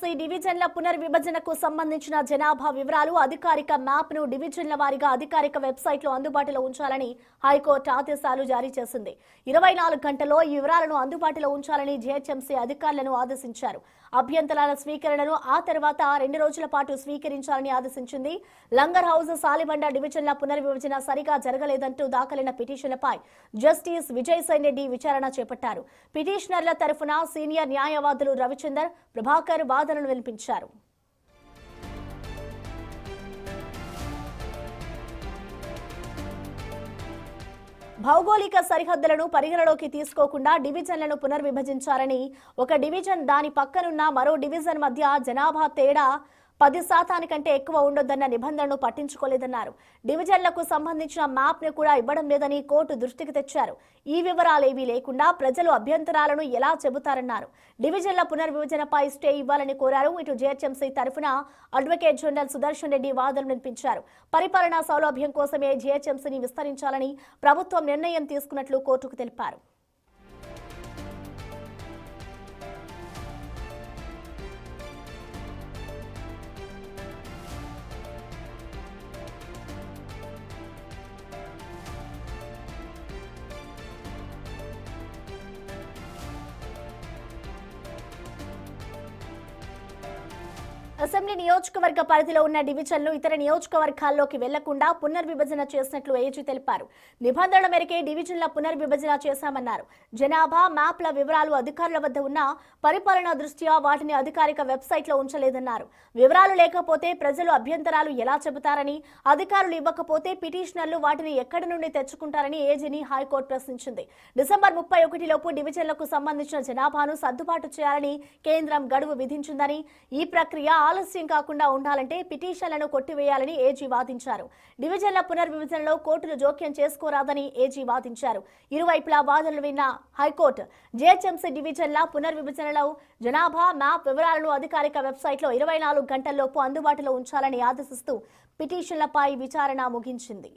GHMC డివిజన్ల పునర్విభజనకు సంబంధించిన జనాభా వివరాలు అధికారిక మ్యాప్ను డివిజన్ల వారీగా అధికారిక వెబ్సైట్లో అందుబాటులో ఉంచాలని హైకోర్టు ఆదేశాలు జారీ చేసింది. 24 గంటల్లో ఈ వివరాలను అందుబాటులో ఉంచాలని జీహెచ్ఎంసీ అధికారులను ఆదేశించారు. అభ్యంతరాల స్వీకరణను ఆ తర్వాత 2 రోజుల పాటు స్వీకరించాలని ఆదేశించింది. లంగర్ హౌస్ సాలిబండ డివిజన్ల పునర్విభజన సరిగా జరగలేదంటూ దాఖలైన పిటిషన్లపై జస్టిస్ విజయసేన్ రెడ్డి విచారణ చేపట్టారు. పిటిషనర్ల తరఫున సీనియర్ న్యాయవాదులు రవిచందర్, ప్రభాకర్ వాదనలు వినిపించారు. భౌగోళిక సరిహద్దులను పరిగణలోకి తీసుకోకుండా డివిజన్లను పునర్విభజించారని, ఒక డివిజన్ దాని పక్కనున్న మరో డివిజన్ మధ్య జనాభా తేడా 10% కంటే ఎక్కువ ఉండొద్దన్న నిబంధనను పట్టించుకోలేదన్నారు. డివిజన్లకు సంబంధించిన మ్యాప్ను కూడా ఇవ్వడం లేదని కోర్టు దృష్టికి తెచ్చారు. ఈ వివరాలేవీ లేకుండా ప్రజలు అభ్యంతరాలను ఎలా చెబుతారన్నారు. డివిజన్ల పునర్విభజనపై స్టే ఇవ్వాలని కోరారు. ఇటు జీహెచ్ఎంసీ తరఫున అడ్వకేట్ జనరల్ సుదర్శన్ రెడ్డి వాదనలు వినిపించారు. పరిపాలనా సౌలభ్యం కోసమే జీహెచ్ఎంసీని విస్తరించాలని ప్రభుత్వం నిర్ణయం తీసుకున్నట్లు కోర్టుకు తెలిపారు. అసెంబ్లీ నియోజకవర్గ పరిధిలో ఉన్న డివిజన్లు ఇతర నియోజకవర్గాల్లోకి వెళ్లకుండా పునర్విభజన చేసినట్లు ఏజీ తెలిపారు. నిబంధనల మేరకే డివిజన్ల పునర్విభజన చేశామన్నారు. జనాభా మ్యాప్ల వివరాలు అధికారుల వద్ద ఉన్న పరిపాలనా దృష్ట్యా వాటిని అధికారిక వెబ్సైట్లో ఉంచలేదన్నారు. వివరాలు లేకపోతే ప్రజలు అభ్యంతరాలు ఎలా చెబుతారని, అధికారులు ఇవ్వకపోతే పిటిషనర్లు వాటిని ఎక్కడి నుండి తెచ్చుకుంటారని ఏజీని హైకోర్టు ప్రశ్నించింది. డిసెంబర్ 31 లోపు డివిజన్లకు సంబంధించిన జనాభాను సర్దుబాటు చేయాలని కేంద్రం గడువు విధించిందని, ఈ ప్రక్రియ ఆలస్యం కాకుండా ఉండాలంటే పిటిషన్లను కొట్టివేయాలని ఏజీ వాదించారు. డివిజన్ల పునర్విభజనలో కోర్టులు జోక్యం చేసుకోరాదని ఏజీ వాదించారు. ఇరువైపులా వాదనలు విన్న హైకోర్టు జీహెచ్ఎంసీ డివిజన్ల పునర్విభజనలో జనాభా మ్యాప్ వివరాలను అధికారిక వెబ్సైట్లో 24 గంటల్లోపు అందుబాటులో ఉంచాలని ఆదేశిస్తూ పిటిషన్లపై విచారణ ముగించింది.